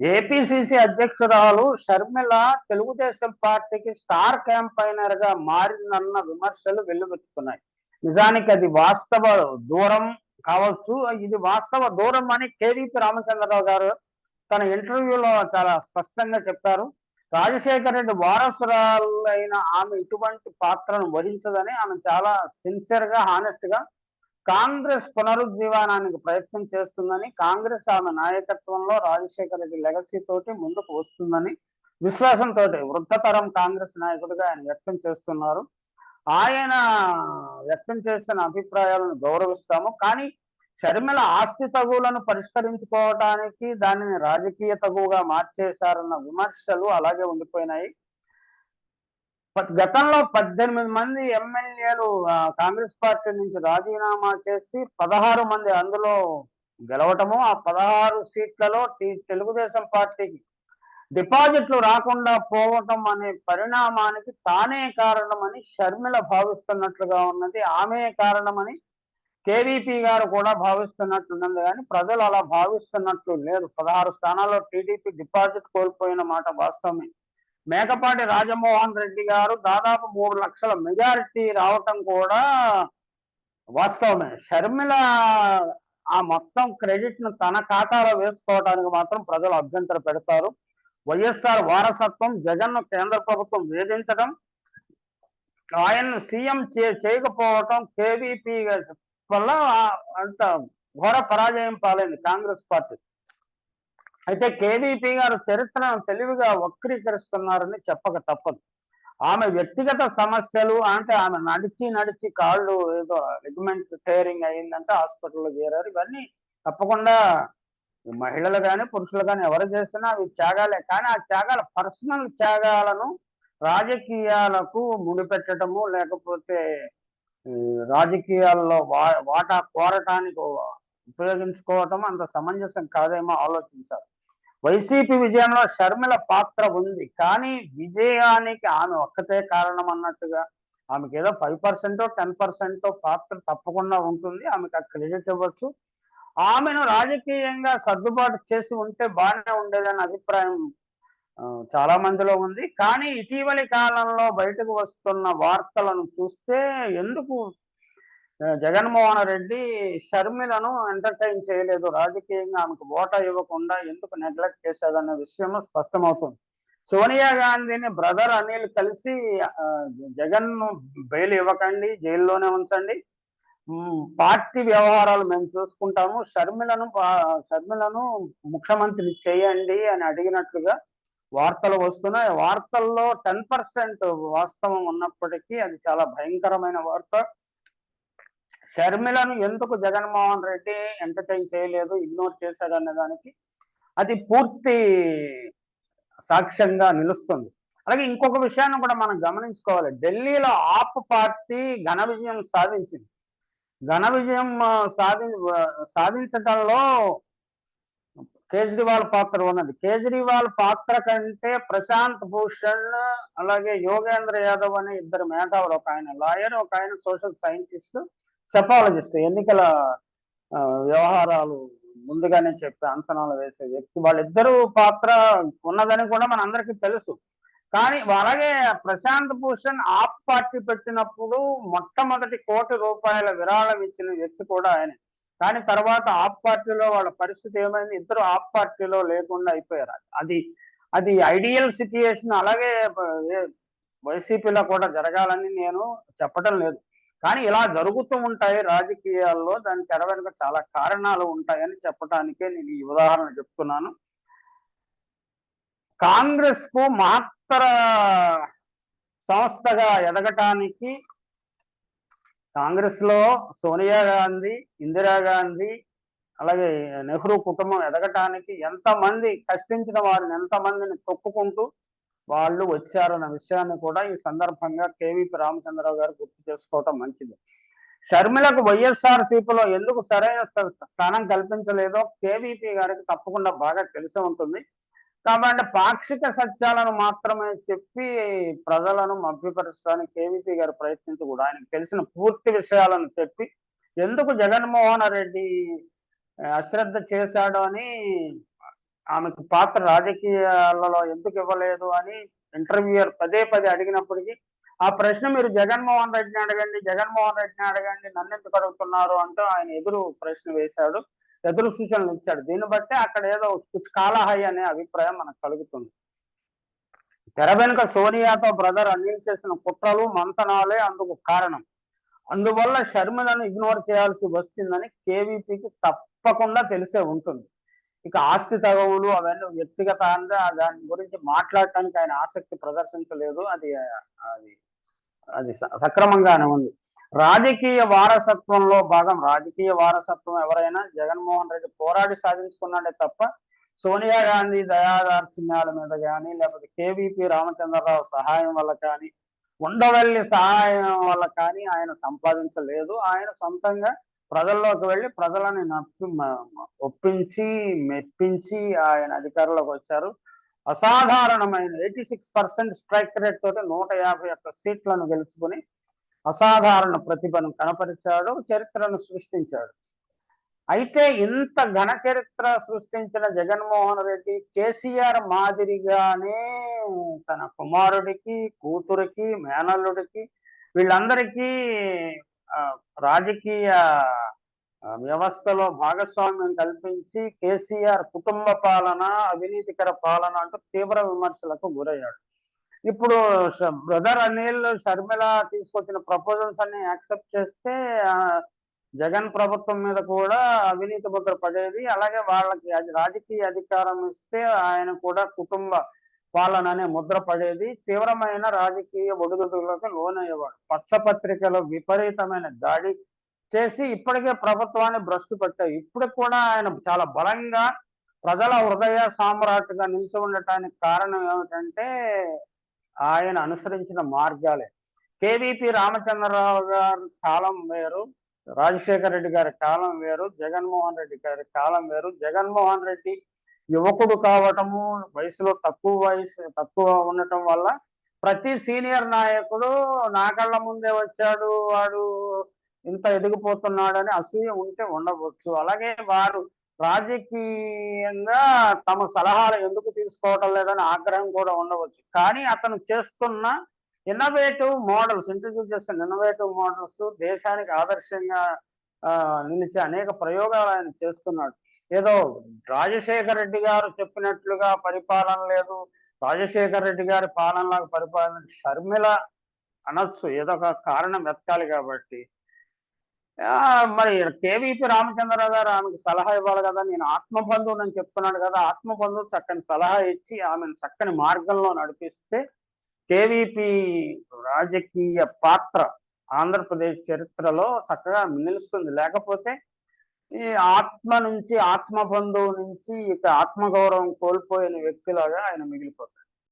APCC అధ్యక్షురాలు షర్మిల తెలుగుదేశం పార్టీకి star campaigner గా మారిందన్న విమర్శలు వెల్లువెత్తుతున్నాయి. నిజానికి అది వాస్తవ దూరం కావచ్చు. ఇది వాస్తవ దూరం అని కేవీపీ రామచంద్రరావు గారు తన ఇంటర్వ్యూలో చాలా స్పష్టంగా చెప్పారు. రాజశేఖర రెడ్డి వారసురాలైన ఆమె ఇటువంటి పాత్రను వహించదని, ఆమె చాలా సిన్సియర్ గా, హానెస్ట్ గా కాంగ్రెస్ పునరుజ్జీవనానికి ప్రయత్నం చేస్తుందని, కాంగ్రెస్ ఆమె నాయకత్వంలో రాజశేఖర రెడ్డి లెగసీ తోటి ముందుకు వస్తుందని విశ్వాసంతో వృద్ధతరం కాంగ్రెస్ నాయకుడిగా ఆయన వ్యక్తం చేస్తున్నారు. ఆయన వ్యక్తం చేసిన అభిప్రాయాలను గౌరవిస్తాము. కానీ షర్మిల ఆస్తి తగువులను పరిష్కరించుకోవటానికి దానిని రాజకీయ తగువుగా మార్చేశారన్న విమర్శలు అలాగే ఉండిపోయినాయి. గతంలో 18 మంది ఎమ్మెల్యేలు కాంగ్రెస్ పార్టీ నుంచి రాజీనామా చేసి 16 మంది అందులో గెలవటము, ఆ 16 సీట్లలో తెలుగుదేశం పార్టీకి డిపాజిట్లు రాకుండా పోవటం అనే పరిణామానికి తానే కారణమని షర్మిల భావిస్తున్నట్లుగా ఉన్నది. ఆమె కారణమని కేవీపీ గారు కూడా భావిస్తున్నట్లున్నది. కానీ ప్రజలు అలా భావిస్తున్నట్లు లేరు. 16 స్థానాల్లో టీడీపీ డిపాజిట్ కోల్పోయిన మాట వాస్తవమే. మేకపాటి రాజమోహన్ రెడ్డి గారు దాదాపు 3 లక్షల మెజారిటీ రావటం కూడా వాస్తవమే. షర్మిల ఆ మొత్తం క్రెడిట్ ను తన ఖాతాలో వేసుకోవడానికి మాత్రం ప్రజలు అభ్యంతర పెడతారు. వైఎస్ఆర్ వారసత్వం, జగన్ను కేంద్ర ప్రభుత్వం వేధించడం, ఆయన్ను సీఎం చేయకపోవటం కేవీపీ వల్ల అంత ఘోర పరాజయం పాలైంది కాంగ్రెస్ పార్టీ. అయితే కేవీపీ గారు చరిత్రను తెలివిగా వక్రీకరిస్తున్నారని చెప్పక తప్పదు. ఆమె వ్యక్తిగత సమస్యలు అంటే ఆమె నడిచి కాళ్ళు ఏదో లిగమెంట్ టేరింగ్ అయిందంటే హాస్పిటల్లో చేరారు. ఇవన్నీ తప్పకుండా మహిళలు కానీ పురుషులు కానీ ఎవరు చేసినా అవి త్యాగాలే. కానీ ఆ త్యాగాల పర్సనల్ త్యాగాలను రాజకీయాలకు ముడిపెట్టడము, లేకపోతే రాజకీయాల్లో వాటా కోరటానికి ఉపయోగించుకోవటం అంత సమంజసం కాదేమో ఆలోచించాలి. వైసీపీ విజయంలో షర్మిల పాత్ర ఉంది. కానీ విజయానికి ఆమె ఒక్కతే కారణం అన్నట్టుగా, ఆమెకి ఏదో 5% 10% పాత్ర తప్పకుండా ఉంటుంది. ఆమెకు ఆ క్రెడిట్ ఇవ్వచ్చు. ఆమెను రాజకీయంగా సర్దుబాటు చేసి ఉంటే బాగానే ఉండేదనే అభిప్రాయం చాలా మందిలో ఉంది. కానీ ఇటీవలి కాలంలో బయటకు వస్తున్న వార్తలను చూస్తే ఎందుకు జగన్మోహన్ రెడ్డి షర్మిలను ఎంటర్టైన్ చేయలేదు, రాజకీయంగా ఆమెకు ఓటా ఇవ్వకుండా ఎందుకు నెగ్లెక్ట్ చేశాదన్న విషయం స్పష్టమవుతుంది. సోనియా గాంధీని బ్రదర్ అనిల్ కలిసి జగన్ బెయిల్ ఇవ్వకండి, జైల్లోనే ఉంచండి, పార్టీ వ్యవహారాలు మేము చూసుకుంటాము, షర్మిలను ముఖ్యమంత్రిని చేయండి అని అడిగినట్లుగా వార్తలు వస్తున్నాయి. వార్తల్లో 10% వాస్తవం ఉన్నప్పటికీ అది చాలా భయంకరమైన వార్త. షర్మిలను ఎందుకు జగన్మోహన్ రెడ్డి ఎంటర్టైన్ చేయలేదు, ఇగ్నోర్ చేశాడు అనే దానికి అది పూర్తి సాక్ష్యంగా నిలుస్తుంది. అలాగే ఇంకొక విషయాన్ని కూడా మనం గమనించుకోవాలి. ఢిల్లీలో ఆప్ పార్టీ ఘన విజయం సాధించింది. ఘన విజయం సాధించడంలో కేజ్రీవాల్ పాత్ర ఉన్నది. కేజ్రీవాల్ పాత్ర కంటే ప్రశాంత్ భూషణ్, అలాగే యోగేంద్ర యాదవ్ అనే ఇద్దరు మేధావులు, ఒక ఆయన లాయర్, ఒక ఆయన సోషల్ సైంటిస్ట్, సెఫాలజిస్ట్, ఎన్నికల వ్యవహారాలు ముందుగానే చెప్పి అంచనాలు వేసే వ్యక్తి, వాళ్ళిద్దరూ పాత్ర ఉన్నదని కూడా మన అందరికీ తెలుసు. కానీ అలాగే ప్రశాంత్ భూషణ్ ఆప్ పార్టీ పెట్టినప్పుడు మొట్టమొదటి ₹1,00,00,000 విరాళం ఇచ్చిన వ్యక్తి కూడా ఆయన. కానీ తర్వాత ఆప్ పార్టీలో వాళ్ళ పరిస్థితి ఏమైంది, ఇద్దరు ఆప్ పార్టీలో లేకుండా అయిపోయారు. అది ఐడియల్ సిచ్యుయేషన్. అలాగే వైసీపీలో కూడా జరగాలని నేను చెప్పడం లేదు. కానీ ఇలా జరుగుతూ ఉంటాయి రాజకీయాల్లో, దాని తెర వెనుక చాలా కారణాలు ఉంటాయని చెప్పడానికే నేను ఈ ఉదాహరణ చెప్తున్నాను. కాంగ్రెస్ కు మహత్తర సంస్థగా ఎదగటానికి కాంగ్రెస్ లో సోనియా గాంధీ, ఇందిరాగాంధీ, అలాగే నెహ్రూ కుటుంబం ఎదగటానికి ఎంతమంది కష్టించిన వారిని, ఎంతమందిని తొక్కుకుంటూ వాళ్ళు వచ్చారన్న విషయాన్ని కూడా ఈ సందర్భంగా కేవీపీ రామచంద్రరావు గారు గుర్తు చేసుకోవటం మంచిది. షర్మిలకు వైఎస్ఆర్సీపీలో ఎందుకు సరైన స్థానం కల్పించలేదో కేవీపీ గారికి తప్పకుండా బాగా తెలిసి ఉంటుంది. కాబట్టి పాక్షిక సత్యాలను మాత్రమే చెప్పి ప్రజలను మభ్యపరచడానికి కేవీపీ గారు ప్రయత్నించకూడదు. ఆయనకు తెలిసిన పూర్తి విషయాలను చెప్పి ఎందుకు జగన్మోహన్ రెడ్డి అశ్రద్ధ చేశాడు అని ఆమెకు పాత్ర రాజకీయాలలో ఎందుకు ఇవ్వలేదు అని ఇంటర్వ్యూయర్ పదే పదే అడిగినప్పటికీ, ఆ ప్రశ్న మీరు జగన్మోహన్ రెడ్డిని అడగండి, జగన్మోహన్ రెడ్డిని అడగండి, నన్నెందుకు అడుగుతున్నారు అంటూ ఆయన ఎదురు ప్రశ్న వేశాడు. ఎదురు సూచనలు ఇచ్చాడు. దీన్ని బట్టి అక్కడ ఏదో కుచ్ కాలా హై అనే అభిప్రాయం మనకు కలుగుతుంది. తెర వెనుక సోనియాతో బ్రదర్ అనిల్ చేసిన కుట్రలు, మంతనాలే అందుకు కారణం. అందువల్ల షర్మిలను ఇగ్నోర్ చేయాల్సి వచ్చిందని కేవీపీకి తప్పకుండా తెలిసే ఉంటుంది. ఇక ఆస్తి తగవులు అవన్నీ వ్యక్తిగతంగా దాని గురించి మాట్లాడటానికి ఆయన ఆసక్తి ప్రదర్శించలేదు. అది అది అది సక్రమంగానే ఉంది. రాజకీయ వారసత్వంలో భాగం. రాజకీయ వారసత్వం ఎవరైనా జగన్మోహన్ రెడ్డి పోరాడి సాధించుకున్నాడే తప్ప సోనియా గాంధీ దయాదార్చిన్యాల మీద కానీ, లేకపోతే కేవీపీ రామచంద్రరావు సహాయం వల్ల కానీ, ఉండవల్లి సహాయం వల్ల కానీ ఆయన సంపాదించలేదు. ఆయన సొంతంగా ప్రజల్లోకి వెళ్ళి ప్రజలని ఒప్పించి, మెప్పించి ఆయన అధికారంలోకి వచ్చారు. అసాధారణమైన 86% స్ట్రైక్ రేట్ తోటి 151 సీట్లను గెలుచుకుని అసాధారణ ప్రతిభను కనపరిచాడు, చరిత్రను సృష్టించాడు. అయితే ఇంత ఘన చరిత్ర సృష్టించిన జగన్మోహన్ రెడ్డి కేసీఆర్ మాదిరిగానే తన కుమారుడికి, కూతురికి, మేనల్లుడికి వీళ్ళందరికీ రాజకీయ వ్యవస్థలో భాగస్వామ్యం కల్పించి కేసీఆర్ కుటుంబ పాలన, అవినీతికర పాలన అంటూ తీవ్ర విమర్శలకు గురయ్యాడు. ఇప్పుడు బ్రదర్ అనిల్, షర్మిల తీసుకొచ్చిన ప్రపోజల్స్ అన్ని యాక్సెప్ట్ చేస్తే జగన్ ప్రభుత్వం మీద కూడా అవినీతి ముద్ర పడేది. అలాగే వాళ్ళకి రాజకీయ అధికారం ఇస్తే ఆయన కూడా కుటుంబ పాలన అనే ముద్ర పడేది. తీవ్రమైన రాజకీయ ఒడిదుడుకులకు లోనయ్యేవాడు. పచ్చపత్రికలో విపరీతమైన దాడి చేసి ఇప్పటికే ప్రభుత్వాన్ని భ్రష్టు పట్టాయి. ఇప్పుడు కూడా ఆయన చాలా బలంగా ప్రజల హృదయ సామ్రాట్టుగా నిలిచి ఉండటానికి కారణం ఏమిటంటే ఆయన అనుసరించిన మార్గాలే. కేవీపీ రామచంద్రరావు గారి కాలం వేరు, రాజశేఖర రెడ్డి గారి కాలం వేరు, జగన్మోహన్ రెడ్డి గారి కాలం వేరు. జగన్మోహన్ రెడ్డి యువకుడు కావటము, వయసులో తక్కువ ఉండటం వల్ల ప్రతి సీనియర్ నాయకుడు నా కళ్ళ ముందే వచ్చాడు, వాడు ఇంత ఎదిగిపోతున్నాడని అసూయ ఉంటే ఉండవచ్చు. అలాగే వారు రాజకీయంగా తమ సలహాలు ఎందుకు తీసుకోవటం లేదని ఆగ్రహం కూడా ఉండవచ్చు. కానీ అతను చేస్తున్న ఇంట్రడ్యూస్ చేస్తున్న ఇన్నోవేటివ్ మోడల్స్ దేశానికి ఆదర్శంగా నిలిచే అనేక ప్రయోగాలు ఆయన చేస్తున్నాడు. ఏదో రాజశేఖర రెడ్డి గారు చెప్పినట్లుగా పరిపాలన లేదు, రాజశేఖర రెడ్డి గారి పాలనలాగా పరిపాలన షర్మిల అనొచ్చు, ఏదో ఒక కారణం వెతకాలి కాబట్టి. మరి కేవీపీ రామచంద్రరావు గారు ఆమెకు సలహా ఇవ్వాలి కదా. నేను ఆత్మబంధువుని చెప్తున్నాడు కదా, ఆత్మబంధువు చక్కని సలహా ఇచ్చి ఆమెను చక్కని మార్గంలో నడిపిస్తే కేవీపీ రాజకీయ పాత్ర ఆంధ్రప్రదేశ్ చరిత్రలో చక్కగా నిలుస్తుంది. లేకపోతే ఈ ఆత్మబంధువు నుంచి ఇక ఆత్మగౌరవం కోల్పోయిన వ్యక్తిలాగా ఆయన మిగిలిపోతాడు.